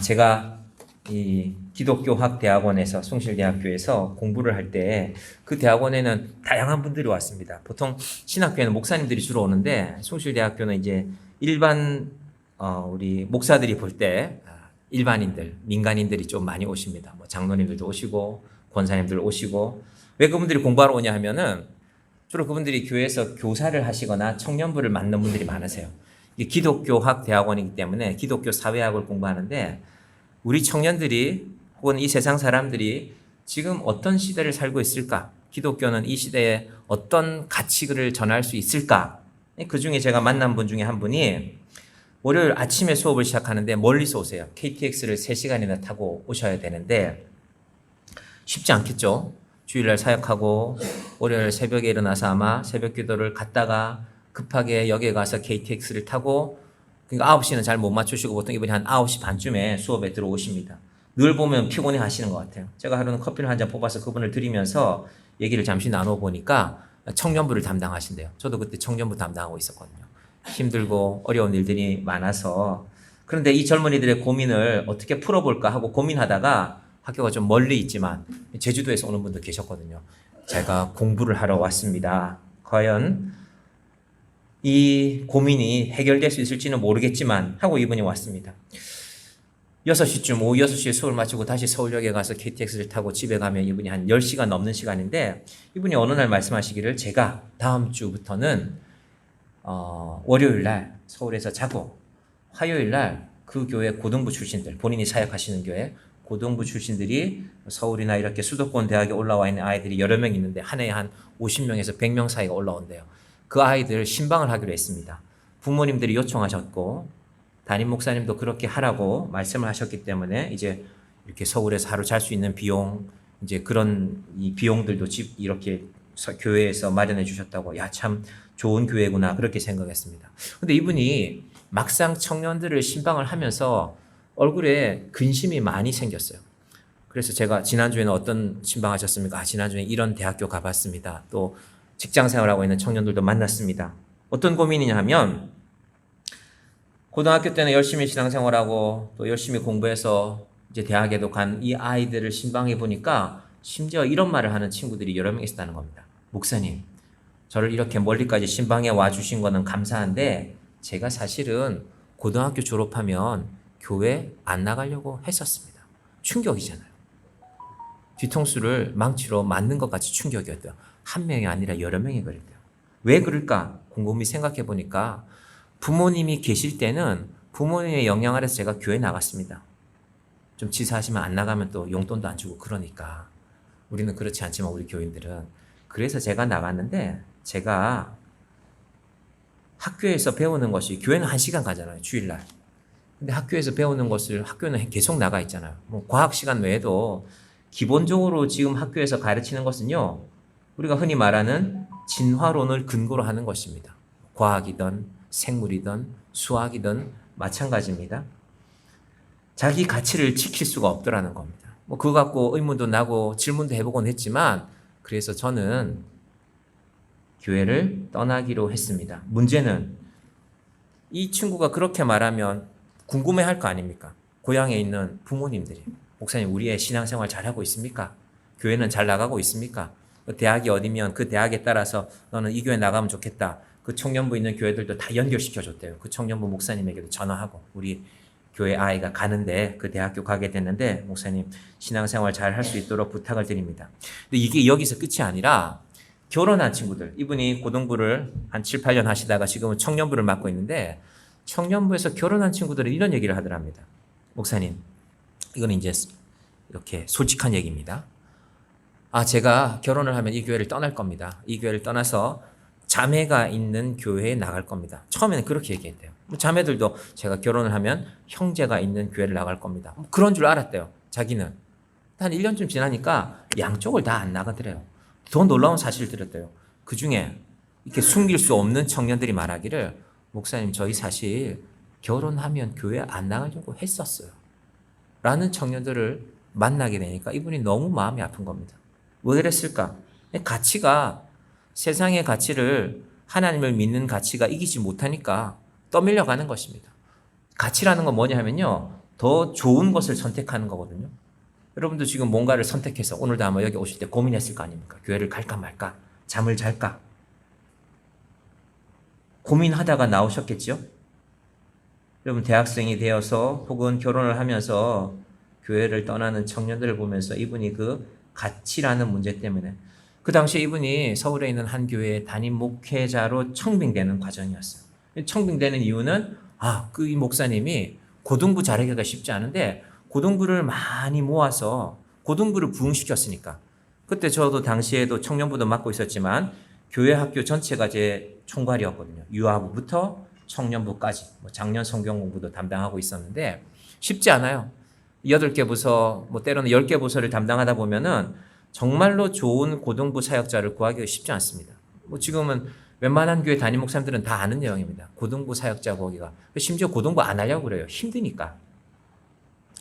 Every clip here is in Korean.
제가 이 기독교학대학원에서 숭실대학교에서 공부를 할 때 그 대학원에는 다양한 분들이 왔습니다. 보통 신학교에는 목사님들이 주로 오는데 숭실대학교는 이제 일반 우리 목사들이 볼 때 일반인들, 민간인들이 좀 많이 오십니다. 뭐 장로님들도 오시고 권사님들 오시고 왜 그분들이 공부하러 오냐 하면은 주로 그분들이 교회에서 교사를 하시거나 청년부를 맡는 분들이 많으세요. 기독교학 대학원이기 때문에 기독교 사회학을 공부하는데 우리 청년들이 혹은 이 세상 사람들이 지금 어떤 시대를 살고 있을까? 기독교는 이 시대에 어떤 가치를 전할 수 있을까? 그 중에 제가 만난 분 중에 한 분이 월요일 아침에 수업을 시작하는데 멀리서 오세요. KTX를 3시간이나 타고 오셔야 되는데 쉽지 않겠죠? 주일날 사역하고 월요일 새벽에 일어나서 아마 새벽 기도를 갔다가 급하게 역에 가서 KTX를 타고 그러니까 9시는 잘 못 맞추시고 보통 이분이 한 9시 반쯤에 수업에 들어오십니다. 늘 보면 피곤해 하시는 것 같아요. 제가 하루는 커피를 한 잔 뽑아서 그분을 드리면서 얘기를 잠시 나눠보니까 청년부를 담당하신대요. 저도 그때 청년부 담당하고 있었거든요. 힘들고 어려운 일들이 많아서 그런데 이 젊은이들의 고민을 어떻게 풀어볼까 하고 고민하다가 학교가 좀 멀리 있지만 제주도에서 오는 분도 계셨거든요. 제가 공부를 하러 왔습니다. 과연 이 고민이 해결될 수 있을지는 모르겠지만 하고 이분이 왔습니다. 6시쯤 오후 6시에 수업을 마치고 다시 서울역에 가서 KTX를 타고 집에 가면 이분이 한 10시간 넘는 시간인데 이분이 어느 날 말씀하시기를 제가 다음 주부터는 월요일 날 서울에서 자고 화요일 날 그 교회 고등부 출신들 본인이 사역하시는 교회 고등부 출신들이 서울이나 이렇게 수도권 대학에 올라와 있는 아이들이 여러 명 있는데 한 해에 한 50명에서 100명 사이가 올라온대요. 그 아이들 신방을 하기로 했습니다. 부모님들이 요청하셨고 담임 목사님도 그렇게 하라고 말씀을 하셨기 때문에 이제 이렇게 서울에서 하루 잘 수 있는 비용 이제 그런 이 비용들도 집 이렇게 교회에서 마련해 주셨다고 야 참 좋은 교회구나 그렇게 생각했습니다. 근데 이분이 막상 청년들을 신방을 하면서 얼굴에 근심이 많이 생겼어요. 그래서 제가 지난주에는 어떤 신방하셨습니까? 지난주에 이런 대학교 가봤습니다. 또 직장 생활하고 있는 청년들도 만났습니다. 어떤 고민이냐 하면 고등학교 때는 열심히 신앙생활하고 또 열심히 공부해서 이제 대학에도 간 이 아이들을 신방해 보니까 심지어 이런 말을 하는 친구들이 여러 명 있었다는 겁니다. 목사님, 저를 이렇게 멀리까지 신방해 와 주신 거는 감사한데 제가 사실은 고등학교 졸업하면 교회 안 나가려고 했었습니다. 충격이잖아요. 뒤통수를 망치로 맞는 것 같이 충격이었대요. 한 명이 아니라 여러 명이 그랬대요. 왜 그럴까? 곰곰이 생각해 보니까 부모님이 계실 때는 부모님의 영향 아래서 제가 교회 나갔습니다. 좀 지사하시면 안 나가면 또 용돈도 안 주고 그러니까 우리는 그렇지 않지만 우리 교인들은 그래서 제가 나갔는데 제가 학교에서 배우는 것이 교회는 1시간 가잖아요. 주일날. 근데 학교에서 배우는 것을 학교는 계속 나가 있잖아요. 뭐 과학 시간 외에도 기본적으로 지금 학교에서 가르치는 것은요. 우리가 흔히 말하는 진화론을 근거로 하는 것입니다. 과학이든 생물이든 수학이든 마찬가지입니다. 자기 가치를 지킬 수가 없더라는 겁니다. 뭐 그거 갖고 의문도 나고 질문도 해보곤 했지만 그래서 저는 교회를 떠나기로 했습니다. 문제는 이 친구가 그렇게 말하면 궁금해할 거 아닙니까? 고향에 있는 부모님들이 목사님 우리의 신앙생활 잘하고 있습니까? 교회는 잘 나가고 있습니까? 대학이 어디면 그 대학에 따라서 너는 이 교회 나가면 좋겠다. 그 청년부 있는 교회들도 다 연결시켜줬대요. 그 청년부 목사님에게도 전화하고 우리 교회 아이가 가는데 그 대학교 가게 됐는데 목사님 신앙생활 잘 할 수 있도록 부탁을 드립니다. 근데 이게 여기서 끝이 아니라 결혼한 친구들 이분이 고등부를 한 7, 8년 하시다가 지금은 청년부를 맡고 있는데 청년부에서 결혼한 친구들은 이런 얘기를 하더랍니다. 목사님 이건 이제 이렇게 솔직한 얘기입니다. 제가 결혼을 하면 이 교회를 떠날 겁니다. 이 교회를 떠나서 자매가 있는 교회에 나갈 겁니다. 처음에는 그렇게 얘기했대요. 자매들도 제가 결혼을 하면 형제가 있는 교회를 나갈 겁니다. 그런 줄 알았대요. 자기는. 한 1년쯤 지나니까 양쪽을 다 안 나가더래요. 더 놀라운 사실을 들었대요. 그 중에 이렇게 숨길 수 없는 청년들이 말하기를 목사님 저희 사실 결혼하면 교회 안 나가려고 했었어요. 라는 청년들을 만나게 되니까 이분이 너무 마음이 아픈 겁니다. 왜 그랬을까? 가치가 세상의 가치를 하나님을 믿는 가치가 이기지 못하니까 떠밀려가는 것입니다. 가치라는 건 뭐냐 하면요. 더 좋은 것을 선택하는 거거든요. 여러분도 지금 뭔가를 선택해서 오늘도 아마 여기 오실 때 고민했을 거 아닙니까? 교회를 갈까 말까? 잠을 잘까? 고민하다가 나오셨겠죠? 여러분 대학생이 되어서 혹은 결혼을 하면서 교회를 떠나는 청년들을 보면서 이분이 그 가치라는 문제 때문에 그 당시에 이분이 서울에 있는 한 교회의 담임 목회자로 청빙되는 과정이었어요. 청빙되는 이유는 이 목사님이 고등부 잘하기가 쉽지 않은데 고등부를 많이 모아서 고등부를 부흥시켰으니까. 그때 저도 당시에도 청년부도 맡고 있었지만 교회 학교 전체가 제 총괄이었거든요. 유아부부터 청년부까지 작년 성경 공부도 담당하고 있었는데 쉽지 않아요. 8개 부서, 때로는 10개 부서를 담당하다 보면은 정말로 좋은 고등부 사역자를 구하기가 쉽지 않습니다. 지금은 웬만한 교회 담임 목사님들은 다 아는 내용입니다. 고등부 사역자 구하기가. 심지어 고등부 안 하려고 그래요. 힘드니까.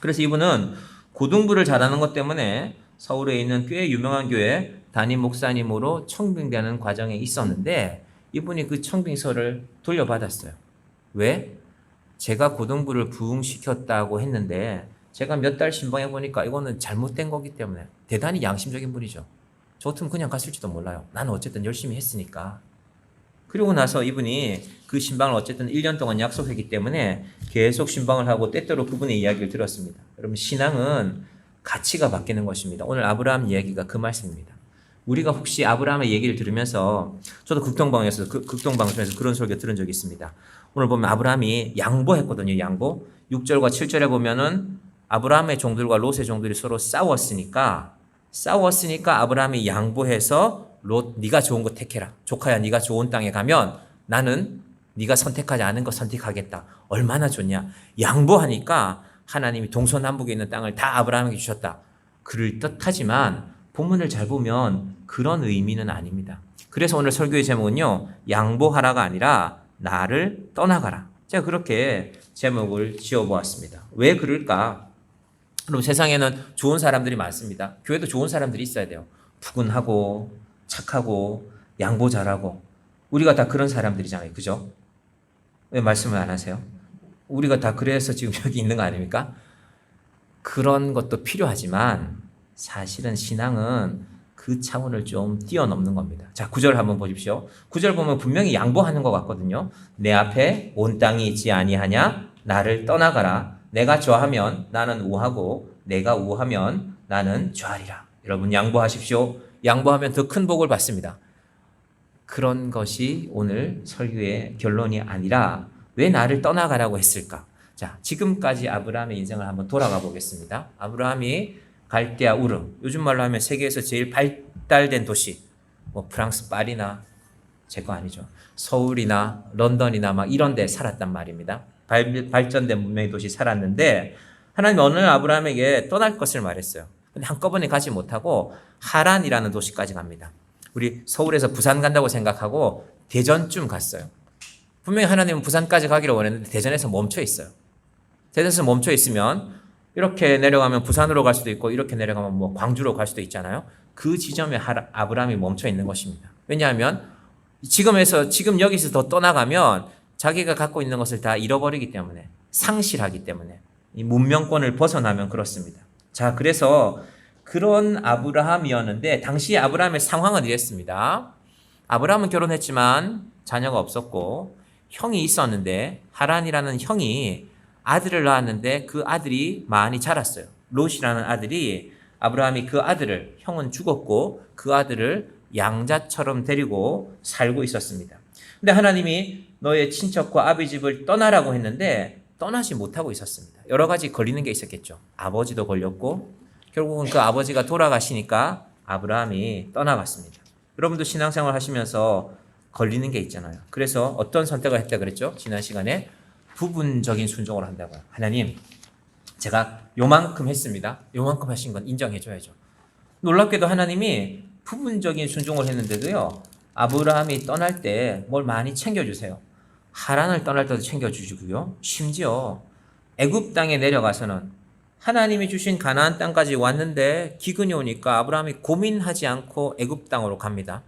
그래서 이분은 고등부를 잘하는 것 때문에 서울에 있는 꽤 유명한 교회 담임 목사님으로 청빙되는 과정에 있었는데 이분이 그 청빙서를 돌려받았어요. 왜? 제가 고등부를 부흥시켰다고 했는데 제가 몇 달 신방해 보니까 이거는 잘못된 거기 때문에 대단히 양심적인 분이죠. 저 같으면 그냥 갔을지도 몰라요. 나는 어쨌든 열심히 했으니까. 그리고 나서 이분이 그 신방을 어쨌든 1년 동안 약속했기 때문에 계속 신방을 하고 때때로 그분의 이야기를 들었습니다. 여러분 신앙은 가치가 바뀌는 것입니다. 오늘 아브라함 이야기가 그 말씀입니다. 우리가 혹시 아브라함의 얘기를 들으면서 저도 극동방송에서 그런 설교 들은 적이 있습니다. 오늘 보면 아브라함이 양보했거든요. 양보. 6절과 7절에 보면은 아브라함의 종들과 롯의 종들이 서로 싸웠으니까 아브라함이 양보해서 롯 네가 좋은 거 택해라. 조카야 네가 좋은 땅에 가면 나는 네가 선택하지 않은 거 선택하겠다. 얼마나 좋냐. 양보하니까 하나님이 동서남북에 있는 땅을 다 아브라함에게 주셨다. 그럴듯하지만 본문을 잘 보면 그런 의미는 아닙니다. 그래서 오늘 설교의 제목은요. 양보하라가 아니라 나를 떠나가라. 제가 그렇게 제목을 지어보았습니다. 왜 그럴까? 그럼 세상에는 좋은 사람들이 많습니다. 교회도 좋은 사람들이 있어야 돼요. 푸근하고 착하고 양보 잘하고 우리가 다 그런 사람들이잖아요. 그죠? 왜 말씀을 안 하세요? 우리가 다 그래서 지금 여기 있는 거 아닙니까? 그런 것도 필요하지만 사실은 신앙은 그 차원을 좀 뛰어넘는 겁니다. 자, 9절 한번 보십시오. 9절 보면 분명히 양보하는 것 같거든요. 내 앞에 온 땅이 있지 아니하냐? 나를 떠나가라. 내가 좌하면 나는 우하고 내가 우하면 나는 좌하리라. 여러분 양보하십시오. 양보하면 더 큰 복을 받습니다. 그런 것이 오늘 설교의 결론이 아니라 왜 나를 떠나가라고 했을까? 자, 지금까지 아브라함의 인생을 한번 돌아가 보겠습니다. 아브라함이 갈대아 우르, 요즘 말로 하면 세계에서 제일 발달된 도시, 프랑스 파리나 제 거 아니죠. 서울이나 런던이나 막 이런 데 살았단 말입니다. 발전된 문명의 도시 살았는데 하나님이 어느 날 아브라함에게 떠날 것을 말했어요. 근데 한꺼번에 가지 못하고 하란이라는 도시까지 갑니다. 우리 서울에서 부산 간다고 생각하고 대전쯤 갔어요. 분명히 하나님은 부산까지 가기를 원했는데 대전에서 멈춰 있어요. 대전에서 멈춰 있으면 이렇게 내려가면 부산으로 갈 수도 있고 이렇게 내려가면 광주로 갈 수도 있잖아요. 그 지점에 아브라함이 멈춰 있는 것입니다. 왜냐하면 지금 여기서 더 떠나가면 자기가 갖고 있는 것을 다 잃어버리기 때문에 상실하기 때문에 이 문명권을 벗어나면 그렇습니다. 자, 그래서 그런 아브라함이었는데 당시 아브라함의 상황은 이랬습니다. 아브라함은 결혼했지만 자녀가 없었고 형이 있었는데 하란이라는 형이 아들을 낳았는데 그 아들이 많이 자랐어요. 롯이라는 아들이 아브라함이 그 아들을 형은 죽었고 그 아들을 양자처럼 데리고 살고 있었습니다. 근데 하나님이 너의 친척과 아비 집을 떠나라고 했는데 떠나지 못하고 있었습니다. 여러 가지 걸리는 게 있었겠죠. 아버지도 걸렸고 결국은 그 아버지가 돌아가시니까 아브라함이 떠나갔습니다. 여러분도 신앙생활 하시면서 걸리는 게 있잖아요. 그래서 어떤 선택을 했다 그랬죠? 지난 시간에 부분적인 순종을 한다고요. 하나님, 제가 요만큼 했습니다. 요만큼 하신 건 인정해줘야죠. 놀랍게도 하나님이 부분적인 순종을 했는데도요. 아브라함이 떠날 때 뭘 많이 챙겨주세요. 하란을 떠날 때도 챙겨주시고요. 심지어 애굽 땅에 내려가서는 하나님이 주신 가나안 땅까지 왔는데 기근이 오니까 아브라함이 고민하지 않고 애굽 땅으로 갑니다.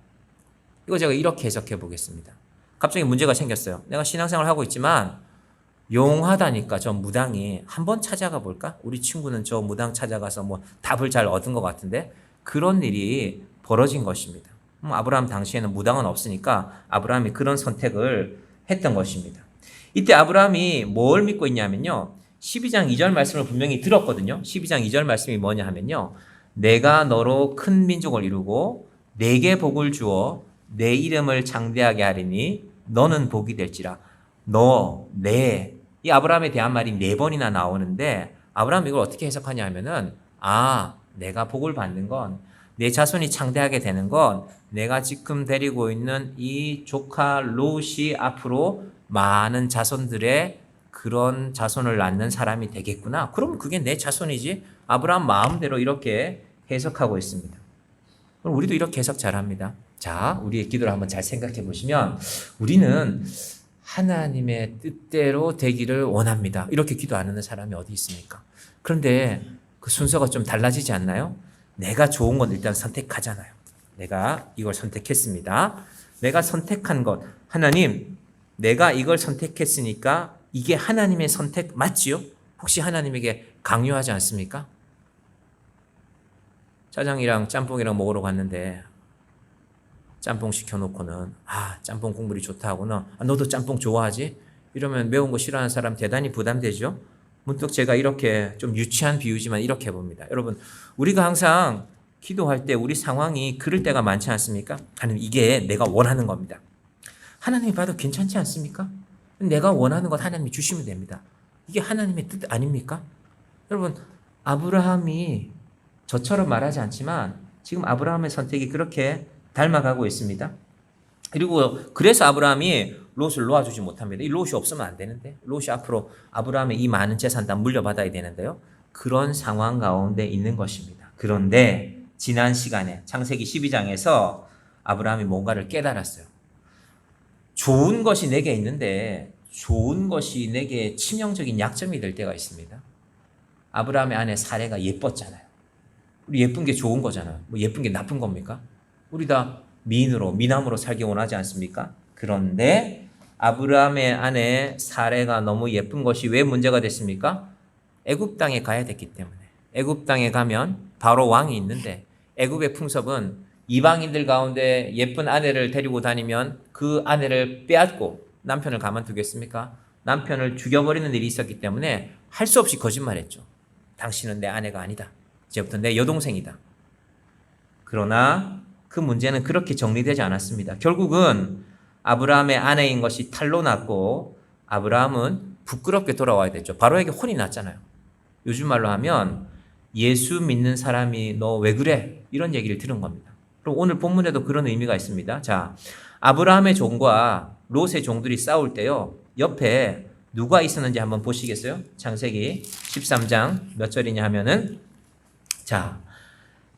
이거 제가 이렇게 해석해 보겠습니다. 갑자기 문제가 생겼어요. 내가 신앙생활을 하고 있지만 용하다니까 저 무당이 한번 찾아가 볼까? 우리 친구는 저 무당 찾아가서 뭐 답을 잘 얻은 것 같은데 그런 일이 벌어진 것입니다. 아브라함 당시에는 무당은 없으니까 아브라함이 그런 선택을 했던 것입니다. 이때 아브라함이 뭘 믿고 있냐면요. 12장 2절 말씀을 분명히 들었거든요. 12장 2절 말씀이 뭐냐 하면요. 내가 너로 큰 민족을 이루고 내게 복을 주어 내 이름을 장대하게 하리니 너는 복이 될지라. 너, 내. 이 아브라함에 대한 말이 4번이나 나오는데 아브라함이 이걸 어떻게 해석하냐 하면은 내가 복을 받는 건 내 자손이 창대하게 되는 건 내가 지금 데리고 있는 이 조카 롯이 앞으로 많은 자손들의 그런 자손을 낳는 사람이 되겠구나. 그럼 그게 내 자손이지. 아브라함 마음대로 이렇게 해석하고 있습니다. 그럼 우리도 이렇게 해석 잘합니다. 자, 우리의 기도를 한번 잘 생각해 보시면 우리는 하나님의 뜻대로 되기를 원합니다. 이렇게 기도 안 하는 사람이 어디 있습니까? 그런데 그 순서가 좀 달라지지 않나요? 내가 좋은 건 일단 선택하잖아요. 내가 이걸 선택했습니다. 내가 선택한 것. 하나님, 내가 이걸 선택했으니까 이게 하나님의 선택 맞지요? 혹시 하나님에게 강요하지 않습니까? 짜장이랑 짬뽕이랑 먹으러 갔는데 짬뽕 시켜놓고는 짬뽕 국물이 좋다 하고는 너도 짬뽕 좋아하지? 이러면 매운 거 싫어하는 사람 대단히 부담되죠? 문득 제가 이렇게 좀 유치한 비유지만 이렇게 봅니다. 여러분, 우리가 항상 기도할 때 우리 상황이 그럴 때가 많지 않습니까? 하나님, 이게 내가 원하는 겁니다. 하나님이 봐도 괜찮지 않습니까? 내가 원하는 것 하나님이 주시면 됩니다. 이게 하나님의 뜻 아닙니까? 여러분, 아브라함이 저처럼 말하지 않지만 지금 아브라함의 선택이 그렇게 닮아가고 있습니다. 그리고 그래서 아브라함이 롯을 놓아주지 못합니다. 이 롯이 없으면 안 되는데 롯이 앞으로 아브라함의 이 많은 재산 다 물려받아야 되는데요. 그런 상황 가운데 있는 것입니다. 그런데 지난 시간에 창세기 12장에서 아브라함이 뭔가를 깨달았어요. 좋은 것이 내게 있는데 좋은 것이 내게 치명적인 약점이 될 때가 있습니다. 아브라함의 아내 사레가 예뻤잖아요. 우리 예쁜 게 좋은 거잖아요. 뭐 예쁜 게 나쁜 겁니까? 우리 다 미남으로 살기 원하지 않습니까? 그런데 아브라함의 아내 사레가 너무 예쁜 것이 왜 문제가 됐습니까? 애굽 땅에 가야 됐기 때문에. 애굽 땅에 가면 바로 왕이 있는데 애굽의 풍습은 이방인들 가운데 예쁜 아내를 데리고 다니면 그 아내를 빼앗고 남편을 가만두겠습니까? 남편을 죽여버리는 일이 있었기 때문에 할 수 없이 거짓말했죠. 당신은 내 아내가 아니다. 이제부터 내 여동생이다. 그러나 그 문제는 그렇게 정리되지 않았습니다. 결국은 아브라함의 아내인 것이 탈로 났고 아브라함은 부끄럽게 돌아와야 됐죠. 바로에게 혼이 났잖아요. 요즘 말로 하면 예수 믿는 사람이 너 왜 그래? 이런 얘기를 들은 겁니다. 그리고 오늘 본문에도 그런 의미가 있습니다. 자, 아브라함의 종과 롯의 종들이 싸울 때요. 옆에 누가 있었는지 한번 보시겠어요? 창세기 13장 몇 절이냐 하면은 자,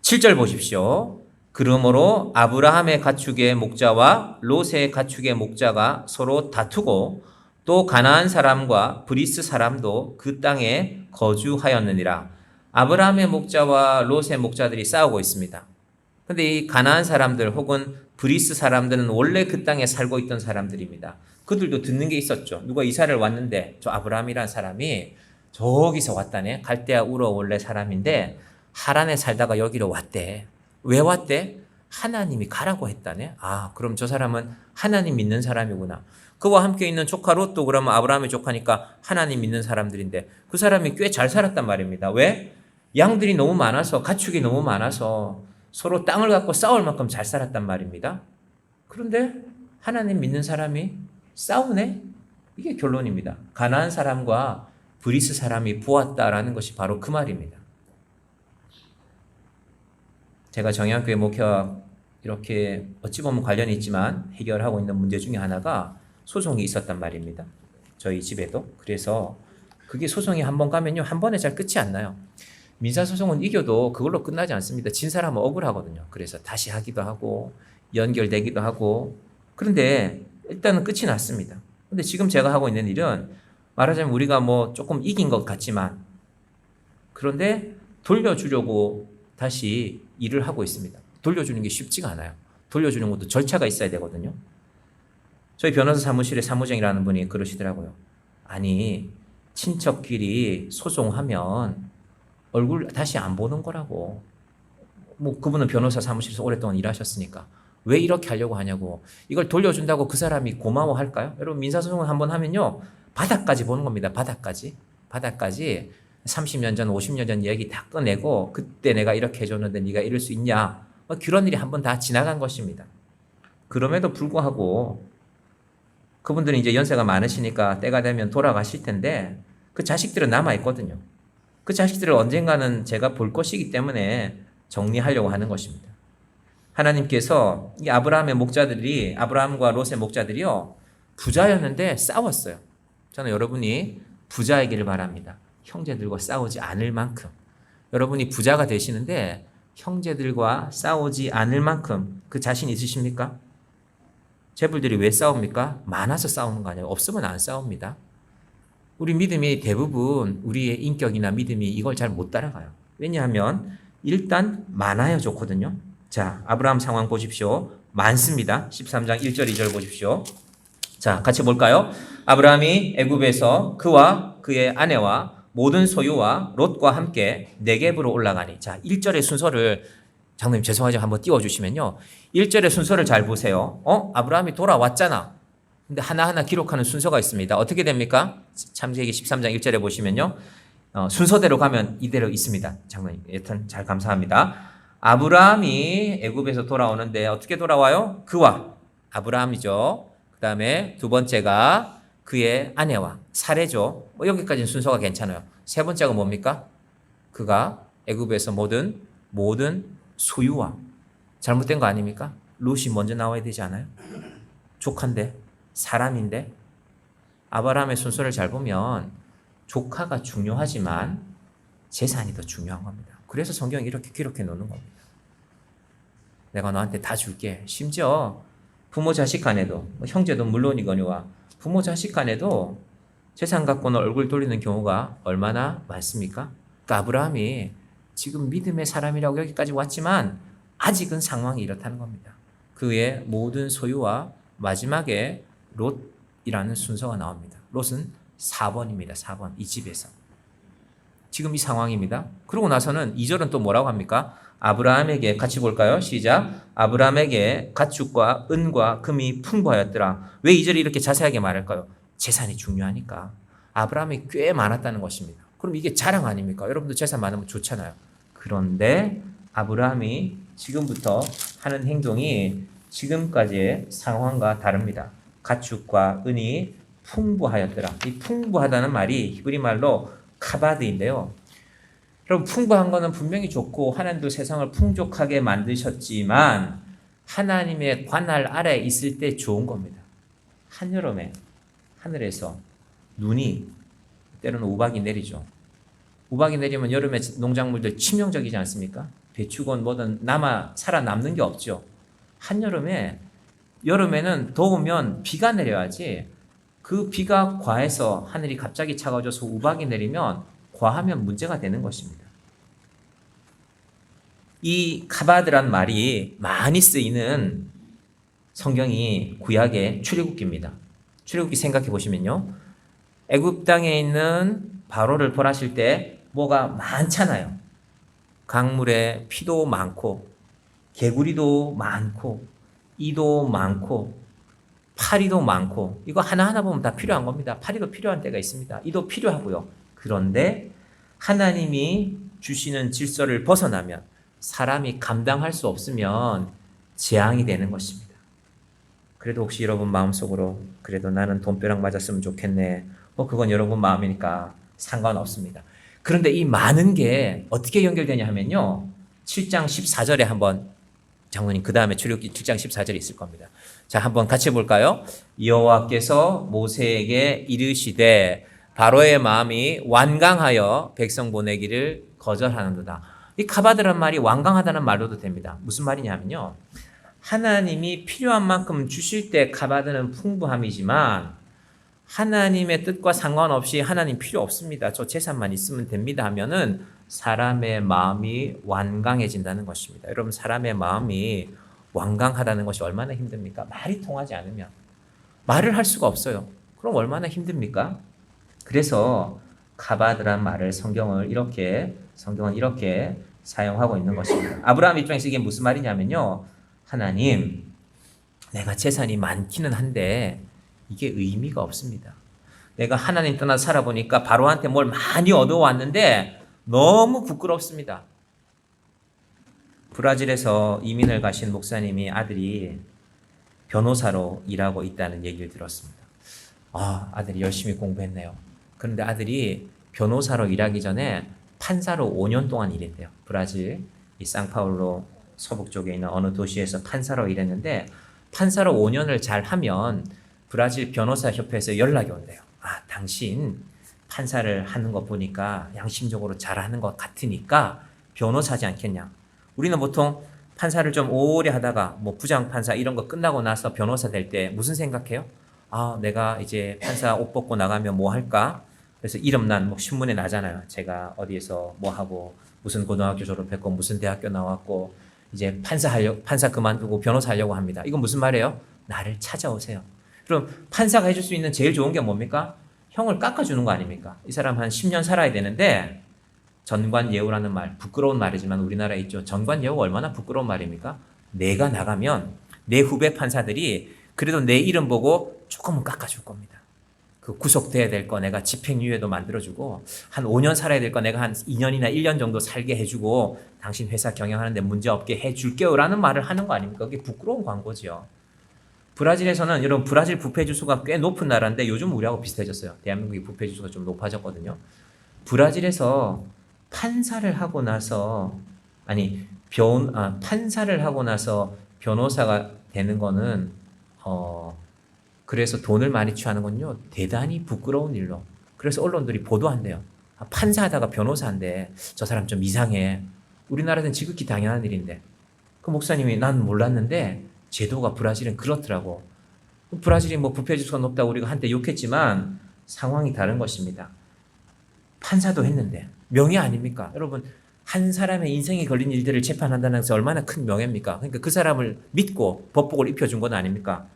7절 보십시오. 그러므로 아브라함의 가축의 목자와 롯의 가축의 목자가 서로 다투고 또 가나안 사람과 브리스 사람도 그 땅에 거주하였느니라. 아브라함의 목자와 롯의 목자들이 싸우고 있습니다. 근데 이 가나안 사람들 혹은 브리스 사람들은 원래 그 땅에 살고 있던 사람들입니다. 그들도 듣는 게 있었죠. 누가 이사를 왔는데 저 아브라함이라는 사람이 저기서 왔다네. 갈대아 우르 원래 사람인데 하란에 살다가 여기로 왔대. 왜 왔대? 하나님이 가라고 했다네. 그럼 저 사람은 하나님 믿는 사람이구나. 그와 함께 있는 조카 롯도 그러면 아브라함의 조카니까 하나님 믿는 사람들인데 그 사람이 꽤 잘 살았단 말입니다. 왜? 양들이 너무 많아서 가축이 너무 많아서 서로 땅을 갖고 싸울 만큼 잘 살았단 말입니다. 그런데 하나님 믿는 사람이 싸우네? 이게 결론입니다. 가나안 사람과 브리스 사람이 보았다라는 것이 바로 그 말입니다. 제가 정의학교의 목회와 이렇게 어찌 보면 관련이 있지만 해결하고 있는 문제 중에 하나가 소송이 있었단 말입니다. 저희 집에도. 그래서 그게 소송이 한 번 가면요. 한 번에 잘 끝이 안 나요. 민사소송은 이겨도 그걸로 끝나지 않습니다. 진 사람은 억울하거든요. 그래서 다시 하기도 하고 연결되기도 하고 그런데 일단은 끝이 났습니다. 근데 지금 제가 하고 있는 일은 말하자면 우리가 뭐 조금 이긴 것 같지만 그런데 돌려주려고 다시 일을 하고 있습니다. 돌려주는 게 쉽지가 않아요. 돌려주는 것도 절차가 있어야 되거든요. 저희 변호사 사무실에 사무장이라는 분이 그러시더라고요. 아니, 친척끼리 소송하면 얼굴 다시 안 보는 거라고. 뭐 그분은 변호사 사무실에서 오랫동안 일하셨으니까 왜 이렇게 하려고 하냐고. 이걸 돌려준다고 그 사람이 고마워할까요? 여러분 민사소송을 한번 하면요 바닥까지 보는 겁니다. 바닥까지 30년 전 50년 전 얘기 다 꺼내고 그때 내가 이렇게 해줬는데 네가 이럴 수 있냐. 그런 일이 한번 다 지나간 것입니다. 그럼에도 불구하고 그분들은 이제 연세가 많으시니까 때가 되면 돌아가실 텐데 그 자식들은 남아있거든요. 그 자식들을 언젠가는 제가 볼 것이기 때문에 정리하려고 하는 것입니다. 하나님께서 이 아브라함과 롯의 목자들이요 부자였는데 싸웠어요. 저는 여러분이 부자이기를 바랍니다. 형제들과 싸우지 않을 만큼. 여러분이 부자가 되시는데 형제들과 싸우지 않을 만큼 그 자신 있으십니까? 재벌들이 왜 싸웁니까? 많아서 싸우는 거 아니에요. 없으면 안 싸웁니다. 우리 믿음이 대부분 우리의 인격이나 믿음이 이걸 잘 못 따라가요. 왜냐하면 일단 많아야 좋거든요. 자, 아브라함 상황 보십시오. 많습니다. 13장 1절 2절 보십시오. 자, 같이 볼까요? 아브라함이 애굽에서 그와 그의 아내와 모든 소유와 롯과 함께 네겝으로 올라가니. 자, 1절의 순서를 장로님 죄송하지만 한번 띄워주시면요. 1절의 순서를 잘 보세요. 아브라함이 돌아왔잖아. 근데 하나하나 기록하는 순서가 있습니다. 어떻게 됩니까? 창세기 13장 1절에 보시면요. 순서대로 가면 이대로 있습니다. 장로님, 여튼 잘 감사합니다. 아브라함이 애굽에서 돌아오는데 어떻게 돌아와요? 그와 아브라함이죠. 그 다음에 두 번째가 그의 아내와 사레죠. 여기까지는 순서가 괜찮아요. 세 번째가 뭡니까? 그가 애굽에서 모든 소유와. 잘못된 거 아닙니까? 롯이 먼저 나와야 되지 않아요? 조카인데, 사람인데. 아브라함의 순서를 잘 보면 조카가 중요하지만 재산이 더 중요한 겁니다. 그래서 성경이 이렇게 기록해 놓는 겁니다. 내가 너한테 다 줄게. 심지어 부모 자식 간에도, 형제도 물론이거니와 부모 자식 간에도 재산 갖고는 얼굴 돌리는 경우가 얼마나 많습니까? 그러니까 아브라함이 지금 믿음의 사람이라고 여기까지 왔지만 아직은 상황이 이렇다는 겁니다. 그의 모든 소유와 마지막에 롯이라는 순서가 나옵니다. 롯은 4번입니다. 4번. 이 집에서. 지금 이 상황입니다. 그러고 나서는 2절은 또 뭐라고 합니까? 아브라함에게 같이 볼까요? 시작. 아브라함에게 가축과 은과 금이 풍부하였더라. 왜 2절이 이렇게 자세하게 말할까요? 재산이 중요하니까. 아브라함이 꽤 많았다는 것입니다. 그럼 이게 자랑 아닙니까? 여러분도 재산 많으면 좋잖아요. 그런데 아브라함이 지금부터 하는 행동이 지금까지의 상황과 다릅니다. 가축과 은이 풍부하였더라. 이 풍부하다는 말이 히브리 말로 카바드인데요. 여러분 풍부한 거는 분명히 좋고 하나님도 세상을 풍족하게 만드셨지만 하나님의 관할 아래에 있을 때 좋은 겁니다. 한여름에 하늘에서 눈이 때로는 우박이 내리죠. 우박이 내리면 여름에 농작물들 치명적이지 않습니까? 배추건 뭐든 살아남는 게 없죠. 여름에는 더우면 비가 내려야지 그 비가 과해서 하늘이 갑자기 차가워져서 우박이 내리면 과하면 문제가 되는 것입니다. 이 카바드란 말이 많이 쓰이는 성경이 구약의 출애굽기입니다. 출애굽기 생각해 보시면요. 애굽 땅에 있는 바로를 벌하실 때 뭐가 많잖아요. 강물에 피도 많고 개구리도 많고 이도 많고 파리도 많고 이거 하나하나 보면 다 필요한 겁니다. 파리도 필요한 때가 있습니다. 이도 필요하고요. 그런데 하나님이 주시는 질서를 벗어나면 사람이 감당할 수 없으면 재앙이 되는 것입니다. 그래도 혹시 여러분 마음속으로 그래도 나는 돈벼락 맞았으면 좋겠네. 그건 여러분 마음이니까 상관없습니다. 그런데 이 많은 게 어떻게 연결되냐 하면요. 7장 14절에 한번 장로님 그 다음에 출애굽기 7장 14절에 있을 겁니다. 자, 한번 같이 볼까요? 여호와께서 모세에게 이르시되 바로의 마음이 완강하여 백성 보내기를 거절하는도다. 이 카바드란 말이 완강하다는 말로도 됩니다. 무슨 말이냐면요. 하나님이 필요한 만큼 주실 때 카바드는 풍부함이지만 하나님의 뜻과 상관없이 하나님 필요 없습니다. 저 재산만 있으면 됩니다 하면은 사람의 마음이 완강해진다는 것입니다. 여러분 사람의 마음이 완강하다는 것이 얼마나 힘듭니까? 말이 통하지 않으면 말을 할 수가 없어요. 그럼 얼마나 힘듭니까? 그래서 카바드란 말을 성경은 이렇게 사용하고 있는 것입니다. 아브라함 입장에서 이게 무슨 말이냐면요. 하나님, 내가 재산이 많기는 한데 이게 의미가 없습니다. 내가 하나님 떠나 살아보니까 바로한테 뭘 많이 얻어왔는데 너무 부끄럽습니다. 브라질에서 이민을 가신 목사님이 아들이 변호사로 일하고 있다는 얘기를 들었습니다. 아들이 열심히 공부했네요. 그런데 아들이 변호사로 일하기 전에 판사로 5년 동안 일했대요. 브라질 이 상파울로 서북 쪽에 있는 어느 도시에서 판사로 일했는데 판사로 5년을 잘 하면 브라질 변호사 협회에서 연락이 온대요. 당신 판사를 하는 거 보니까 양심적으로 잘하는 것 같으니까 변호사지 않겠냐. 우리는 보통 판사를 좀 오래 하다가 뭐 부장 판사 이런 거 끝나고 나서 변호사 될 때 무슨 생각해요? 내가 이제 판사 옷 벗고 나가면 뭐 할까? 그래서 이름난 뭐 신문에 나잖아요. 제가 어디에서 뭐 하고 무슨 고등학교 졸업했고 무슨 대학교 나왔고 이제 판사 그만두고 변호사 하려고 합니다. 이건 무슨 말이에요? 나를 찾아오세요. 그럼 판사가 해줄 수 있는 제일 좋은 게 뭡니까? 형을 깎아주는 거 아닙니까? 이 사람 한 10년 살아야 되는데 전관예우라는 말, 부끄러운 말이지만 우리나라에 있죠. 전관예우가 얼마나 부끄러운 말입니까? 내가 나가면 내 후배 판사들이 그래도 내 이름 보고 조금은 깎아줄 겁니다. 그 구속돼야 될 거 내가 집행유예도 만들어주고 한 5년 살아야 될 거 내가 한 2년이나 1년 정도 살게 해주고 당신 회사 경영하는데 문제없게 해줄게요 라는 말을 하는 거 아닙니까? 그게 부끄러운 광고지요. 브라질에서는 여러분 브라질 부패지수가 꽤 높은 나라인데 요즘 우리하고 비슷해졌어요. 대한민국의 부패지수가 좀 높아졌거든요. 브라질에서 판사를 하고 나서 변호사가 되는 거는 그래서 돈을 많이 취하는 건요 대단히 부끄러운 일로. 그래서 언론들이 보도한대요. 판사하다가 변호사인데 저 사람 좀 이상해. 우리나라는 지극히 당연한 일인데. 그 목사님이 난 몰랐는데 제도가 브라질은 그렇더라고. 브라질이 뭐 부패지수가 높다고 우리가 한때 욕했지만 상황이 다른 것입니다. 판사도 했는데 명예 아닙니까? 여러분 한 사람의 인생에 걸린 일들을 재판한다는 것은 얼마나 큰 명예입니까? 그러니까 그 사람을 믿고 법복을 입혀준 건 아닙니까?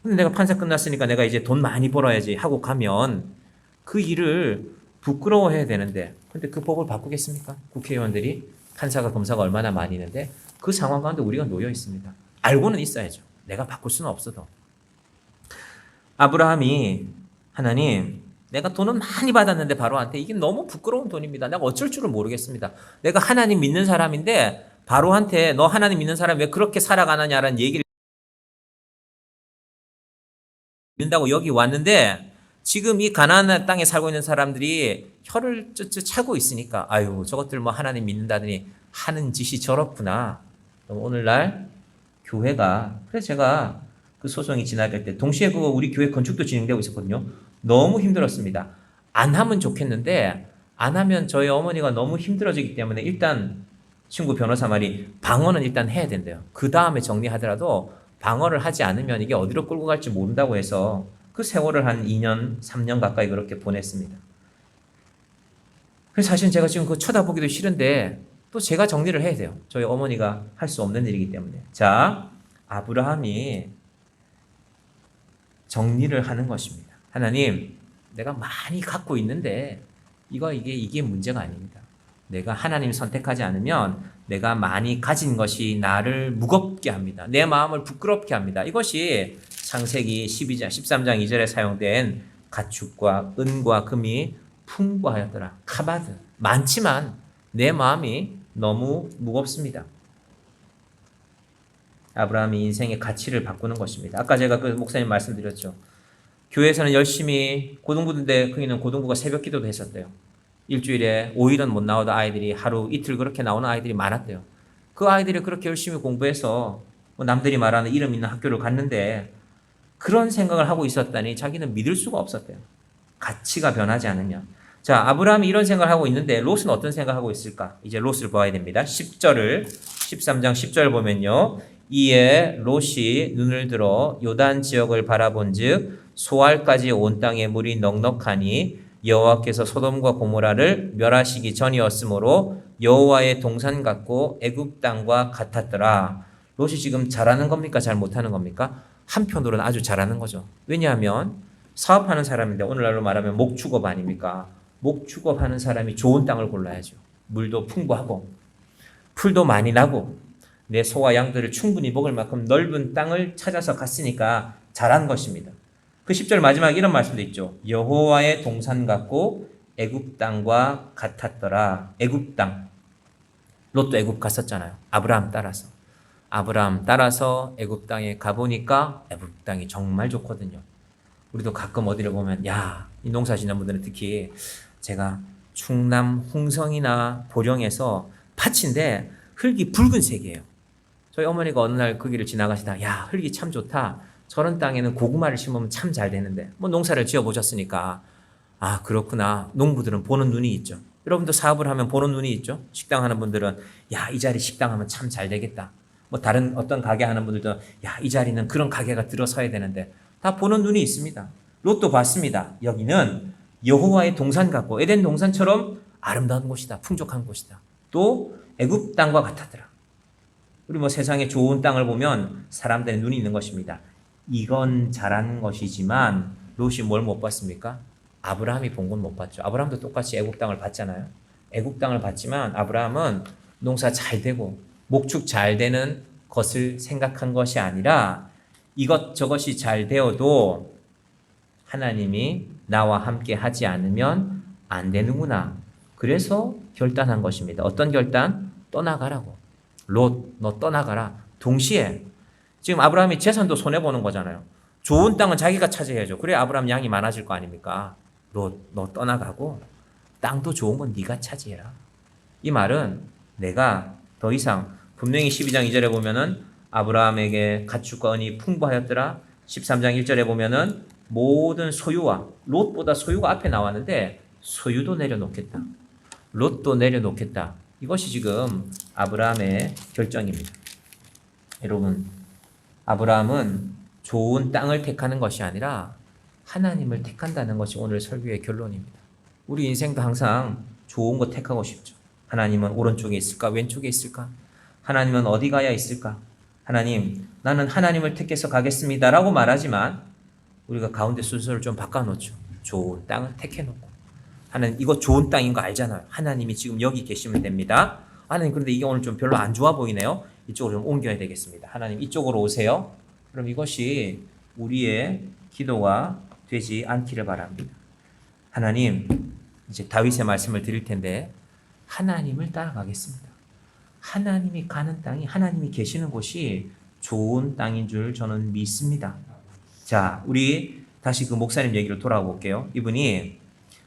근데 내가 판사 끝났으니까 내가 이제 돈 많이 벌어야지 하고 가면 그 일을 부끄러워해야 되는데 근데 그 법을 바꾸겠습니까? 국회의원들이 판사가 검사가 얼마나 많이 있는데 그 상황 가운데 우리가 놓여 있습니다. 알고는 있어야죠. 내가 바꿀 수는 없어도. 아브라함이 하나님 내가 돈은 많이 받았는데 바로한테 이게 너무 부끄러운 돈입니다. 내가 어쩔 줄을 모르겠습니다. 내가 하나님 믿는 사람인데 바로한테 너 하나님 믿는 사람 왜 그렇게 살아가느냐라는 얘기를 믿는다고 여기 왔는데 지금 이 가나안 땅에 살고 있는 사람들이 혀를 쯧쯧 차고 있으니까 아유 저것들 뭐 하나님 믿는다더니 하는 짓이 저렇구나. 오늘날 교회가 그래서 제가 그 소송이 지나갈 때 동시에 그거 우리 교회 건축도 진행되고 있었거든요. 너무 힘들었습니다. 안 하면 좋겠는데 안 하면 저희 어머니가 너무 힘들어지기 때문에 일단 친구 변호사 말이 방어는 일단 해야 된대요. 그 다음에 정리하더라도 방어를 하지 않으면 이게 어디로 끌고 갈지 모른다고 해서 그 세월을 한 2년, 3년 가까이 그렇게 보냈습니다. 그래서 사실 제가 지금 그거 쳐다보기도 싫은데 또 제가 정리를 해야 돼요. 저희 어머니가 할 수 없는 일이기 때문에. 자, 아브라함이 정리를 하는 것입니다. 하나님, 내가 많이 갖고 있는데 이게 문제가 아닙니다. 내가 하나님 선택하지 않으면 내가 많이 가진 것이 나를 무겁게 합니다. 내 마음을 부끄럽게 합니다. 이것이 창세기 13장 2절에 사용된 가축과 은과 금이 풍부하였더라. 카바드. 많지만 내 마음이 너무 무겁습니다. 아브라함이 인생의 가치를 바꾸는 것입니다. 아까 제가 그 목사님 말씀드렸죠. 교회에서는 열심히 고등부인데 그이는 고등부가 새벽 기도도 했었대요. 일주일에 5일은 못 나오던 아이들이 하루 이틀 그렇게 나오는 아이들이 많았대요. 그 아이들이 그렇게 열심히 공부해서 뭐 남들이 말하는 이름 있는 학교를 갔는데 그런 생각을 하고 있었다니 자기는 믿을 수가 없었대요. 가치가 변하지 않으면. 자, 아브라함이 이런 생각을 하고 있는데 롯은 어떤 생각을 하고 있을까? 이제 롯을 봐야 됩니다. 13장 10절 보면요. 이에 롯이 눈을 들어 요단 지역을 바라본즉 소알까지 온 땅에 물이 넉넉하니 여호와께서 소돔과 고모라를 멸하시기 전이었으므로 여호와의 동산 같고 애굽 땅과 같았더라. 롯이 지금 잘하는 겁니까? 잘 못하는 겁니까? 한편으로는 아주 잘하는 거죠. 왜냐하면 사업하는 사람인데 오늘날로 말하면 목축업 아닙니까? 목축업하는 사람이 좋은 땅을 골라야죠. 물도 풍부하고 풀도 많이 나고 내 소와 양들을 충분히 먹을 만큼 넓은 땅을 찾아서 갔으니까 잘한 것입니다. 그 10절 마지막에 이런 말씀도 있죠. 여호와의 동산 같고 애굽 땅과 같았더라. 애굽 땅. 롯도 애굽 갔었잖아요. 아브라함 따라서 애굽 땅에 가보니까 애굽 땅이 정말 좋거든요. 우리도 가끔 어디를 보면 이 농사 짓는 분들은 특히 제가 충남 홍성이나 보령에서 밭인데 흙이 붉은색이에요. 저희 어머니가 어느 날 그 길을 지나가시다 흙이 참 좋다. 저런 땅에는 고구마를 심으면 참 잘 되는데 농사를 지어 보셨으니까 그렇구나. 농부들은 보는 눈이 있죠. 여러분도 사업을 하면 보는 눈이 있죠. 식당 하는 분들은 이 자리 식당 하면 참 잘 되겠다. 다른 어떤 가게 하는 분들도 이 자리는 그런 가게가 들어서야 되는데 다 보는 눈이 있습니다. 롯도 봤습니다. 여기는 여호와의 동산 같고 에덴 동산처럼 아름다운 곳이다. 풍족한 곳이다. 또 애굽 땅과 같았더라. 우리 세상에 좋은 땅을 보면 사람들의 눈이 있는 것입니다. 이건 잘한 것이지만 롯이 뭘 못 봤습니까? 아브라함이 본 건 못 봤죠. 아브라함도 똑같이 애굽 땅을 봤잖아요. 애굽 땅을 봤지만 아브라함은 농사 잘 되고 목축 잘 되는 것을 생각한 것이 아니라 이것저것이 잘 되어도 하나님이 나와 함께 하지 않으면 안 되는구나. 그래서 결단한 것입니다. 어떤 결단? 떠나가라고. 롯, 너 떠나가라. 동시에 지금 아브라함이 재산도 손해보는 거잖아요. 좋은 땅은 자기가 차지해야죠. 그래야 아브라함 양이 많아질 거 아닙니까? 롯, 너 떠나가고 땅도 좋은 건 네가 차지해라. 이 말은 내가 더 이상 분명히 12장 2절에 보면은 아브라함에게 가축과 은이 풍부하였더라. 13장 1절에 보면은 모든 소유와 롯보다 소유가 앞에 나왔는데 소유도 내려놓겠다. 롯도 내려놓겠다. 이것이 지금 아브라함의 결정입니다. 여러분, 아브라함은 좋은 땅을 택하는 것이 아니라 하나님을 택한다는 것이 오늘 설교의 결론입니다. 우리 인생도 항상 좋은 거 택하고 싶죠. 하나님은 오른쪽에 있을까? 왼쪽에 있을까? 하나님은 어디 가야 있을까? 하나님, 나는 하나님을 택해서 가겠습니다. 라고 말하지만 우리가 가운데 순서를 좀 바꿔놓죠. 좋은 땅을 택해놓고. 하나님, 이거 좋은 땅인 거 알잖아요. 하나님이 지금 여기 계시면 됩니다. 하나님, 그런데 이게 오늘 좀 별로 안 좋아 보이네요. 이쪽으로 좀 옮겨야 되겠습니다. 하나님, 이쪽으로 오세요. 그럼 이것이 우리의 기도가 되지 않기를 바랍니다. 하나님, 이제 다윗의 말씀을 드릴 텐데 하나님을 따라가겠습니다. 하나님이 가는 땅이 하나님이 계시는 곳이 좋은 땅인 줄 저는 믿습니다. 자, 우리 다시 그 목사님 얘기로 돌아가 볼게요. 이분이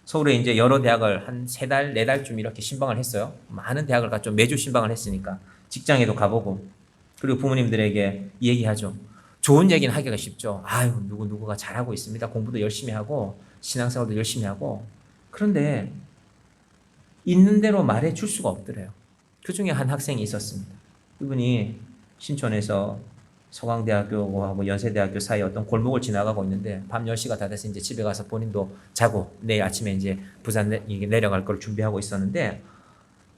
서울에 이제 여러 대학을 한 3달, 4달쯤 이렇게 신방을 했어요. 많은 대학을 갔죠. 매주 신방을 했으니까. 직장에도 가보고. 그리고 부모님들에게 얘기하죠. 좋은 얘기는 하기가 쉽죠. 누구가 잘하고 있습니다. 공부도 열심히 하고, 신앙생활도 열심히 하고. 그런데 있는 대로 말해 줄 수가 없더래요. 그 중에 한 학생이 있었습니다. 이분이 신촌에서 서강대학교하고 연세대학교 사이에 어떤 골목을 지나가고 있는데 밤 10시가 다 돼서 이제 집에 가서 본인도 자고 내일 아침에 이제 부산 내려갈 걸 준비하고 있었는데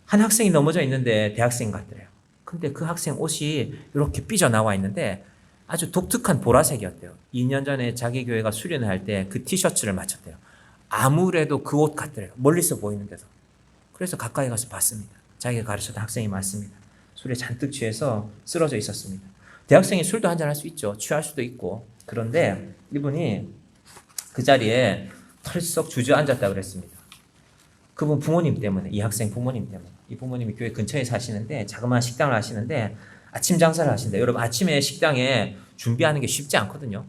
한 학생이 넘어져 있는데 대학생 같더래요. 근데 그 학생 옷이 이렇게 삐져나와 있는데 아주 독특한 보라색이었대요. 2년 전에 자기 교회가 수련회 할 때 그 티셔츠를 맞췄대요. 아무래도 그 옷 같더래요. 멀리서 보이는데도. 그래서 가까이 가서 봤습니다. 자기가 가르쳤던 학생이 맞습니다. 술에 잔뜩 취해서 쓰러져 있었습니다. 대학생이 술도 한잔 할 수 있죠. 취할 수도 있고. 그런데 이분이 그 자리에 털썩 주저앉았다고 그랬습니다. 그분 부모님 때문에, 이 학생 부모님 때문에. 이 부모님이 교회 근처에 사시는데 자그마한 식당을 하시는데 아침 장사를 하신대. 여러분, 아침에 식당에 준비하는 게 쉽지 않거든요.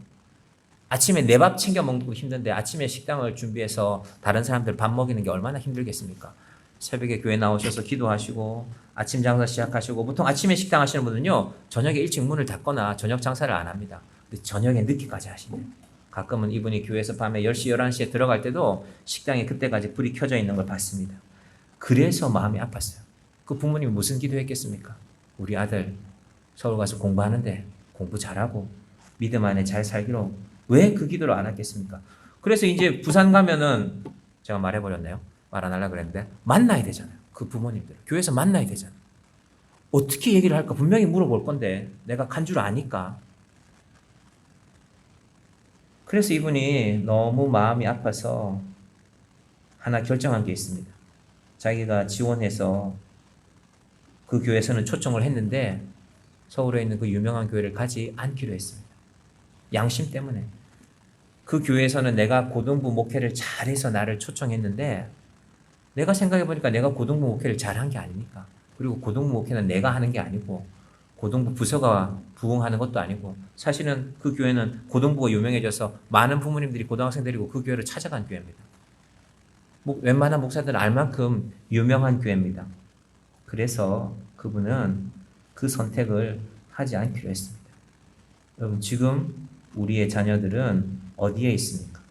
아침에 내 밥 챙겨 먹는 거 힘든데 아침에 식당을 준비해서 다른 사람들 밥 먹이는 게 얼마나 힘들겠습니까? 새벽에 교회 나오셔서 기도하시고 아침 장사 시작하시고, 보통 아침에 식당 하시는 분은요 저녁에 일찍 문을 닫거나 저녁 장사를 안 합니다. 근데 저녁에 늦게까지 하시네요. 가끔은 이분이 교회에서 밤에 10시, 11시에 들어갈 때도 식당에 그때까지 불이 켜져 있는 걸 봤습니다. 그래서 마음이 아팠어요. 그 부모님이 무슨 기도했겠습니까? 우리 아들 서울 가서 공부하는데 공부 잘하고 믿음 안에 잘 살기로, 왜 그 기도를 안 했겠습니까? 그래서 이제 부산 가면은 제가 말해버렸네요. 말 안 하려고 그랬는데 만나야 되잖아요. 그 부모님들 교회에서 만나야 되잖아요. 어떻게 얘기를 할까? 분명히 물어볼 건데 내가 간 줄 아니까 그래서 이분이 너무 마음이 아파서 하나 결정한 게 있습니다. 자기가 지원해서 그 교회에서는 초청을 했는데 서울에 있는 그 유명한 교회를 가지 않기로 했습니다. 양심 때문에. 그 교회에서는 내가 고등부 목회를 잘해서 나를 초청했는데 내가 생각해보니까 내가 고등부 목회를 잘한 게 아닙니까? 그리고 고등부 목회는 내가 하는 게 아니고 고등부 부서가 부응하는 것도 아니고 사실은 그 교회는 고등부가 유명해져서 많은 부모님들이 고등학생 데리고 그 교회를 찾아간 교회입니다. 웬만한 목사들은 알 만큼 유명한 교회입니다. 그래서 그분은 그 선택을 하지 않기로 했습니다. 여러분 지금 우리의 자녀들은 어디에 있습니까?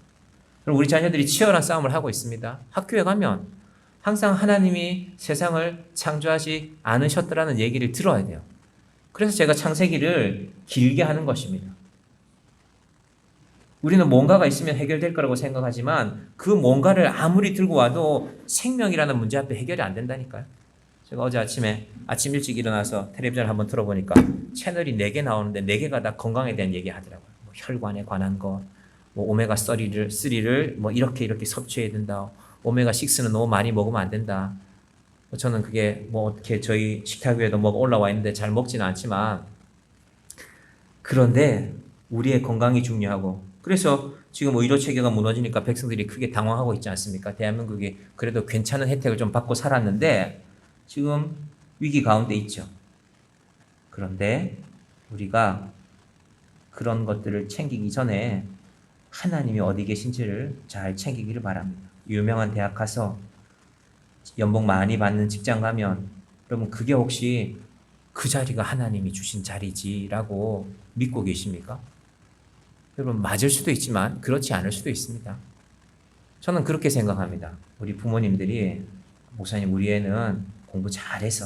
우리 자녀들이 치열한 싸움을 하고 있습니다. 학교에 가면 항상 하나님이 세상을 창조하지 않으셨더라는 얘기를 들어야 돼요. 그래서 제가 창세기를 길게 하는 것입니다. 우리는 뭔가가 있으면 해결될 거라고 생각하지만 그 뭔가를 아무리 들고 와도 생명이라는 문제 앞에 해결이 안 된다니까요. 제가 어제 아침 일찍 일어나서 텔레비전을 한번 틀어보니까 채널이 4개 나오는데 4개가 다 건강에 대한 얘기 하더라고요. 뭐 혈관에 관한 거, 뭐 오메가 3를 뭐 이렇게 섭취해야 된다. 오메가 6는 너무 많이 먹으면 안 된다. 저는 그게 뭐 어떻게 저희 식탁위에도 뭐가 올라와 있는데 잘 먹지는 않지만 그런데 우리의 건강이 중요하고 그래서 지금 의료 체계가 무너지니까 백성들이 크게 당황하고 있지 않습니까? 대한민국이 그래도 괜찮은 혜택을 좀 받고 살았는데 지금 위기 가운데 있죠. 그런데 우리가 그런 것들을 챙기기 전에 하나님이 어디 계신지를 잘 챙기기를 바랍니다. 유명한 대학 가서 연봉 많이 받는 직장 가면 여러분 그게 혹시 그 자리가 하나님이 주신 자리지라고 믿고 계십니까? 여러분 맞을 수도 있지만 그렇지 않을 수도 있습니다. 저는 그렇게 생각합니다. 우리 부모님들이 목사님 우리 애는 공부 잘해서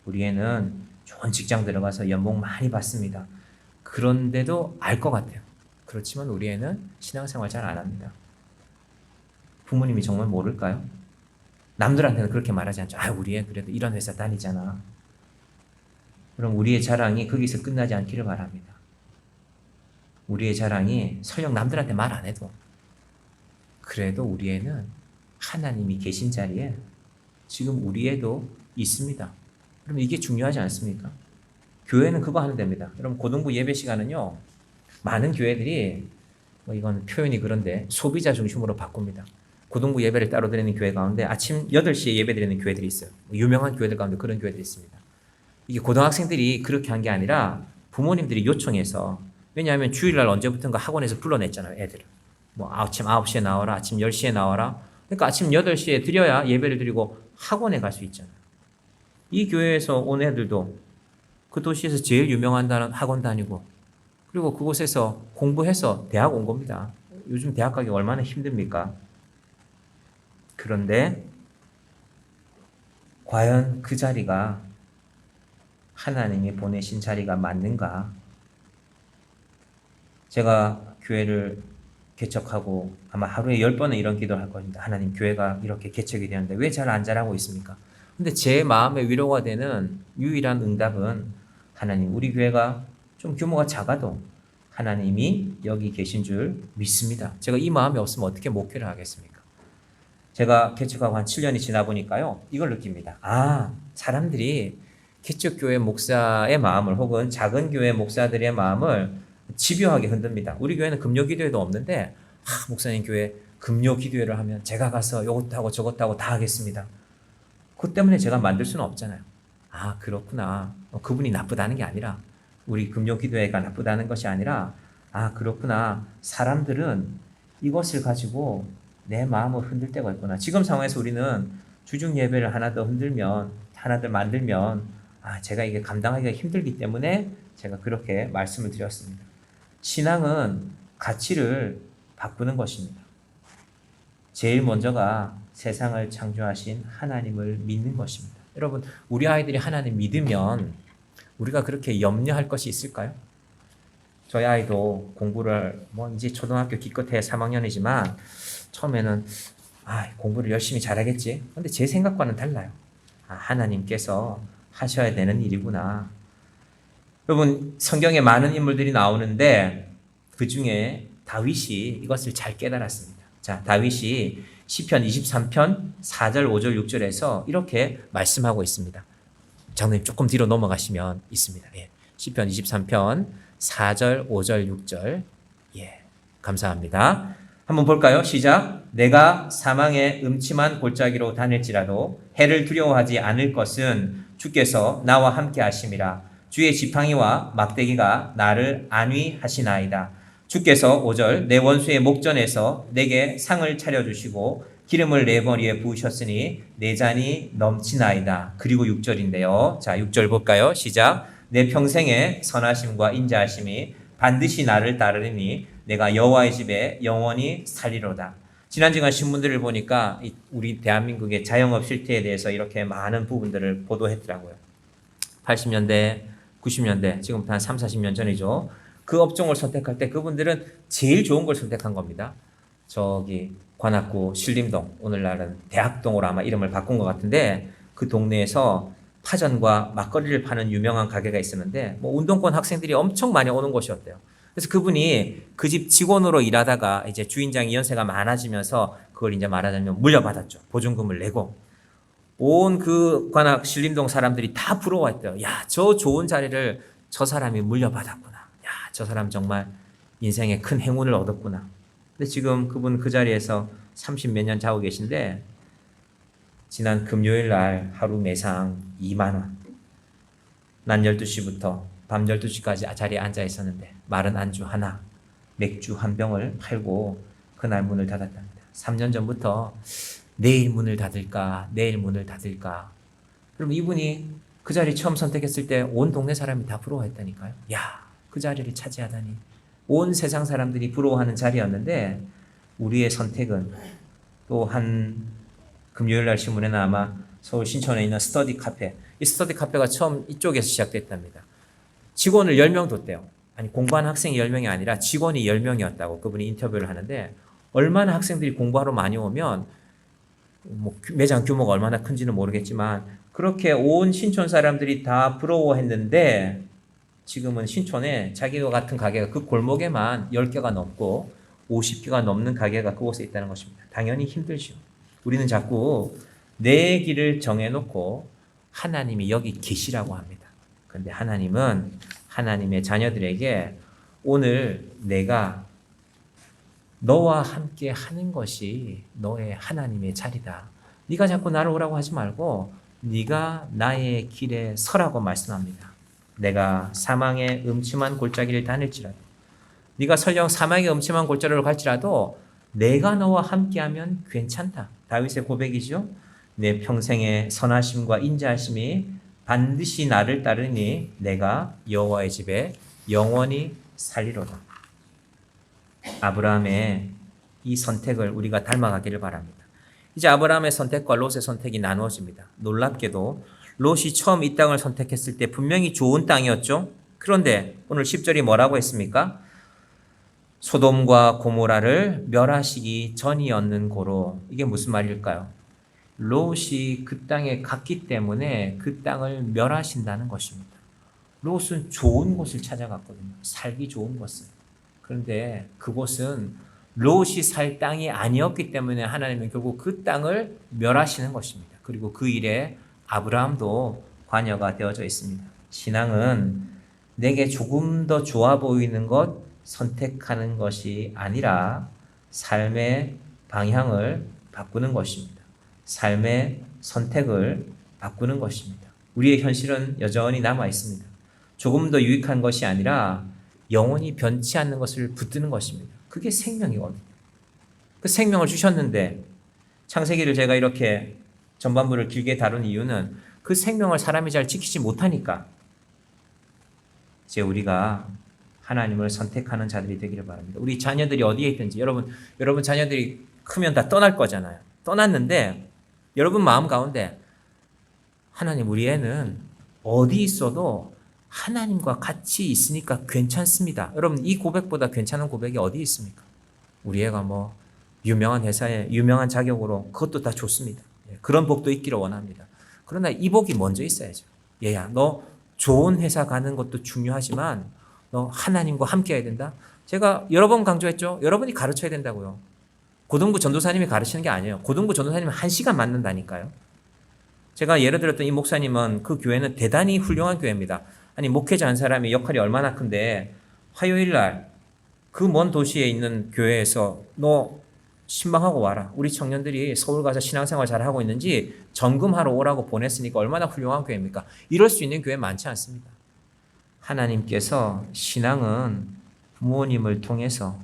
우리 애는 좋은 직장 들어가서 연봉 많이 받습니다. 그런데도 알 것 같아요. 그렇지만 우리 애는 신앙생활 잘 안 합니다. 부모님이 정말 모를까요? 남들한테는 그렇게 말하지 않죠. 우리 애 그래도 이런 회사 다니잖아. 그럼 우리의 자랑이 거기서 끝나지 않기를 바랍니다. 우리의 자랑이 설령 남들한테 말 안 해도 그래도 우리 애는 하나님이 계신 자리에 지금 우리 애도 있습니다. 그럼 이게 중요하지 않습니까? 교회는 그거 하면 됩니다. 여러분 고등부 예배 시간은요. 많은 교회들이 이건 표현이 그런데 소비자 중심으로 바꿉니다. 고등부 예배를 따로 드리는 교회 가운데 아침 8시에 예배 드리는 교회들이 있어요. 유명한 교회들 가운데 그런 교회들이 있습니다. 이게 고등학생들이 그렇게 한 게 아니라 부모님들이 요청해서 왜냐하면 주일날 언제부턴가 학원에서 불러냈잖아요. 애들을. 아침 9시에 나와라. 아침 10시에 나와라. 그러니까 아침 8시에 드려야 예배를 드리고 학원에 갈 수 있잖아요. 이 교회에서 온 애들도 그 도시에서 제일 유명한 학원 다니고 그리고 그곳에서 공부해서 대학 온 겁니다. 요즘 대학 가기 얼마나 힘듭니까? 그런데 과연 그 자리가 하나님이 보내신 자리가 맞는가? 제가 교회를 개척하고 아마 하루에 10번은 이런 기도를 할 겁니다. 하나님 교회가 이렇게 개척이 되는데 왜 잘 안 자라고 있습니까? 근데 제 마음에 위로가 되는 유일한 응답은 하나님 우리 교회가 좀 규모가 작아도 하나님이 여기 계신 줄 믿습니다. 제가 이 마음이 없으면 어떻게 목회를 하겠습니까? 제가 개척하고 한 7년이 지나 보니까요. 이걸 느낍니다. 사람들이 개척교회 목사의 마음을 혹은 작은 교회 목사들의 마음을 집요하게 흔듭니다. 우리 교회는 금요기도회도 없는데 목사님 교회 금요기도회를 하면 제가 가서 이것도 하고 저것도 하고 다 하겠습니다. 그 때문에 제가 만들 수는 없잖아요. 그렇구나. 그분이 나쁘다는 게 아니라 우리 금요기도회가 나쁘다는 것이 아니라 그렇구나. 사람들은 이것을 가지고 내 마음을 흔들 때가 있구나. 지금 상황에서 우리는 주중 예배를 하나 더 하나들 만들면 제가 이게 감당하기가 힘들기 때문에 제가 그렇게 말씀을 드렸습니다. 신앙은 가치를 바꾸는 것입니다. 제일 먼저가 세상을 창조하신 하나님을 믿는 것입니다. 여러분, 우리 아이들이 하나님 믿으면 우리가 그렇게 염려할 것이 있을까요? 저희 아이도 공부를 이제 초등학교 기껏해 3학년이지만 처음에는 공부를 열심히 잘하겠지. 근데 제 생각과는 달라요. 하나님께서 하셔야 되는 일이구나. 여러분 성경에 많은 인물들이 나오는데 그 중에 다윗이 이것을 잘 깨달았습니다. 자, 다윗이 시편 23편 4절, 5절, 6절에서 이렇게 말씀하고 있습니다. 장로님 조금 뒤로 넘어가시면 있습니다. 예. 시편 23편 4절, 5절, 6절. 예. 감사합니다. 한번 볼까요? 시작. 내가 사망의 음침한 골짜기로 다닐지라도 해를 두려워하지 않을 것은 주께서 나와 함께 하심이라. 주의 지팡이와 막대기가 나를 안위하시나이다. 주께서 5절 내 원수의 목전에서 내게 상을 차려주시고 기름을 내 머리에 부으셨으니 내 잔이 넘치나이다. 그리고 6절인데요. 자, 6절 볼까요? 시작. 내 평생의 선하심과 인자하심이 반드시 나를 따르리니 내가 여호와의 집에 영원히 살리로다. 지난주간 신문들을 보니까 우리 대한민국의 자영업 실태에 대해서 이렇게 많은 부분들을 보도했더라고요. 80년대, 90년대, 지금부터 한 3, 40년 전이죠. 그 업종을 선택할 때 그분들은 제일 좋은 걸 선택한 겁니다. 저기 관악구 신림동, 오늘날은 대학동으로 아마 이름을 바꾼 것 같은데 그 동네에서 파전과 막걸리를 파는 유명한 가게가 있었는데 뭐 운동권 학생들이 엄청 많이 오는 곳이었대요. 그래서 그분이 그 집 직원으로 일하다가 이제 주인장이 연세가 많아지면서 그걸 이제 말하자면 물려받았죠. 보증금을 내고 온 그 관악 신림동 사람들이 다 부러워했대요. 야, 저 좋은 자리를 저 사람이 물려받았구나. 야, 저 사람 정말 인생에 큰 행운을 얻었구나. 근데 지금 그분 그 자리에서 30몇 년 자고 계신데 지난 금요일 날 하루 매상 2만 원. 낮 12시부터 밤 12시까지 자리에 앉아 있었는데 마른 안주 하나, 맥주 한 병을 팔고 그날 문을 닫았답니다. 3년 전부터 내일 문을 닫을까, 내일 문을 닫을까. 그럼 이분이 그 자리 처음 선택했을 때 온 동네 사람이 다 부러워했다니까요. 야, 그 자리를 차지하다니. 온 세상 사람들이 부러워하는 자리였는데 우리의 선택은 또 한 금요일 날 신문에는 아마 서울 신촌에 있는 스터디 카페, 이 스터디 카페가 처음 이쪽에서 시작됐답니다. 직원을 10명 뒀대요. 아니 공부하는 학생이 10명이 아니라 직원이 10명이었다고 그분이 인터뷰를 하는데 얼마나 학생들이 공부하러 많이 오면 뭐 매장 규모가 얼마나 큰지는 모르겠지만 그렇게 온 신촌 사람들이 다 부러워했는데 지금은 신촌에 자기와 같은 가게가 그 골목에만 10개가 넘고 50개가 넘는 가게가 그곳에 있다는 것입니다. 당연히 힘들죠. 우리는 자꾸 내 길을 정해놓고 하나님이 여기 계시라고 합니다. 그런데 하나님은 하나님의 자녀들에게 오늘 내가 너와 함께 하는 것이 너의 하나님의 자리다. 네가 자꾸 나를 오라고 하지 말고 네가 나의 길에 서라고 말씀합니다. 내가 사망의 음침한 골짜기를 다닐지라도 네가 설령 사망의 음침한 골짜기를 갈지라도 내가 너와 함께하면 괜찮다. 다윗의 고백이죠. 내 평생의 선하심과 인자하심이 반드시 나를 따르니 내가 여호와의 집에 영원히 살리로다. 아브라함의 이 선택을 우리가 닮아가기를 바랍니다. 이제 아브라함의 선택과 롯의 선택이 나누어집니다. 놀랍게도 롯이 처음 이 땅을 선택했을 때 분명히 좋은 땅이었죠. 그런데 오늘 10절이 뭐라고 했습니까? 소돔과 고모라를 멸하시기 전이었는 고로. 이게 무슨 말일까요? 롯이 그 땅에 갔기 때문에 그 땅을 멸하신다는 것입니다. 롯은 좋은 곳을 찾아갔거든요. 살기 좋은 곳을. 그런데 그곳은 롯이 살 땅이 아니었기 때문에 하나님은 결국 그 땅을 멸하시는 것입니다. 그리고 그 일에 아브라함도 관여가 되어져 있습니다. 신앙은 내게 조금 더 좋아 보이는 것 선택하는 것이 아니라 삶의 방향을 바꾸는 것입니다. 삶의 선택을 바꾸는 것입니다. 우리의 현실은 여전히 남아 있습니다. 조금 더 유익한 것이 아니라 영원히 변치 않는 것을 붙드는 것입니다. 그게 생명이거든요. 그 생명을 주셨는데 창세기를 제가 이렇게 전반부를 길게 다룬 이유는 그 생명을 사람이 잘 지키지 못하니까 이제 우리가 하나님을 선택하는 자들이 되기를 바랍니다. 우리 자녀들이 어디에 있든지 여러분 자녀들이 크면 다 떠날 거잖아요. 떠났는데 여러분 마음 가운데 하나님 우리 애는 어디 있어도 하나님과 같이 있으니까 괜찮습니다. 여러분 이 고백보다 괜찮은 고백이 어디 있습니까? 우리 애가 뭐 유명한 회사에 유명한 자격으로 그것도 다 좋습니다. 그런 복도 있기를 원합니다. 그러나 이 복이 먼저 있어야죠. 얘야 너 좋은 회사 가는 것도 중요하지만 너 하나님과 함께 해야 된다. 제가 여러 번 강조했죠. 여러분이 가르쳐야 된다고요. 고등부 전도사님이 가르치는 게 아니에요. 고등부 전도사님은 1시간 맞는다니까요. 제가 예를 들었던 이 목사님은 그 교회는 대단히 훌륭한 교회입니다. 아니 목회자 한 사람이 역할이 얼마나 큰데 화요일 날 그 먼 도시에 있는 교회에서 너 신방하고 와라. 우리 청년들이 서울 가서 신앙생활 잘하고 있는지 점검하러 오라고 보냈으니까 얼마나 훌륭한 교회입니까? 이럴 수 있는 교회 많지 않습니다. 하나님께서 신앙은 부모님을 통해서,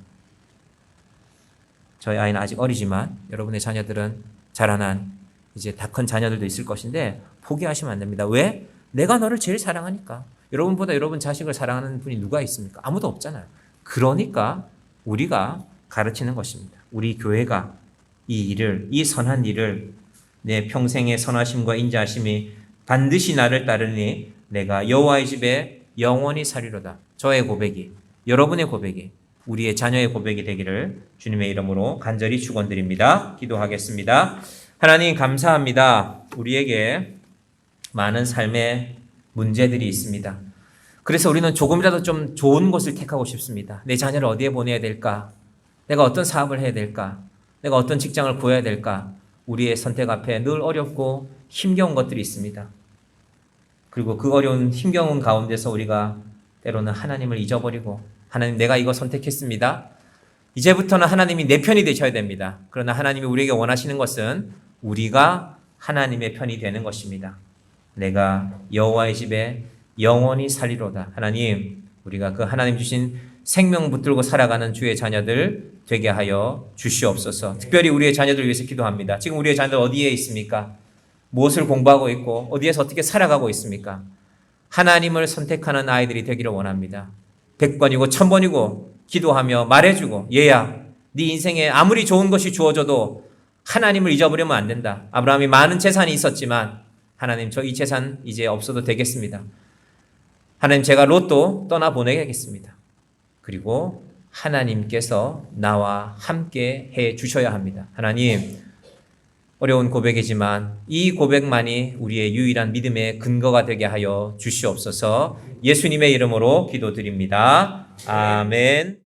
저희 아이는 아직 어리지만 여러분의 자녀들은 자라난 이제 다 큰 자녀들도 있을 것인데 포기하시면 안 됩니다. 왜? 내가 너를 제일 사랑하니까. 여러분보다 여러분 자식을 사랑하는 분이 누가 있습니까? 아무도 없잖아요. 그러니까 우리가 가르치는 것입니다. 우리 교회가 이 일을, 이 선한 일을, 내 평생의 선하심과 인자하심이 반드시 나를 따르니 내가 여호와의 집에 영원히 살리로다. 저의 고백이, 여러분의 고백이, 우리의 자녀의 고백이 되기를 주님의 이름으로 간절히 축원드립니다. 기도하겠습니다. 하나님 감사합니다. 우리에게 많은 삶의 문제들이 있습니다. 그래서 우리는 조금이라도 좀 좋은 곳을 택하고 싶습니다. 내 자녀를 어디에 보내야 될까? 내가 어떤 사업을 해야 될까? 내가 어떤 직장을 구해야 될까? 우리의 선택 앞에 늘 어렵고 힘겨운 것들이 있습니다. 그리고 그 어려운 힘겨운 가운데서 우리가 때로는 하나님을 잊어버리고, 하나님 내가 이거 선택했습니다. 이제부터는 하나님이 내 편이 되셔야 됩니다. 그러나 하나님이 우리에게 원하시는 것은 우리가 하나님의 편이 되는 것입니다. 내가 여호와의 집에 영원히 살리로다. 하나님, 우리가 그 하나님 주신 생명 붙들고 살아가는 주의 자녀들 되게 하여 주시옵소서. 특별히 우리의 자녀들 위해서 기도합니다. 지금 우리의 자녀들 어디에 있습니까? 무엇을 공부하고 있고 어디에서 어떻게 살아가고 있습니까? 하나님을 선택하는 아이들이 되기를 원합니다. 100번이고 1000번이고 기도하며 말해주고, 얘야, 네 인생에 아무리 좋은 것이 주어져도 하나님을 잊어버리면 안 된다. 아브라함이 많은 재산이 있었지만 하나님, 저 이 재산 이제 없어도 되겠습니다. 하나님, 제가 로또 떠나보내겠습니다. 그리고 하나님께서 나와 함께 해 주셔야 합니다. 하나님, 어려운 고백이지만 이 고백만이 우리의 유일한 믿음의 근거가 되게 하여 주시옵소서. 예수님의 이름으로 기도드립니다. 아멘.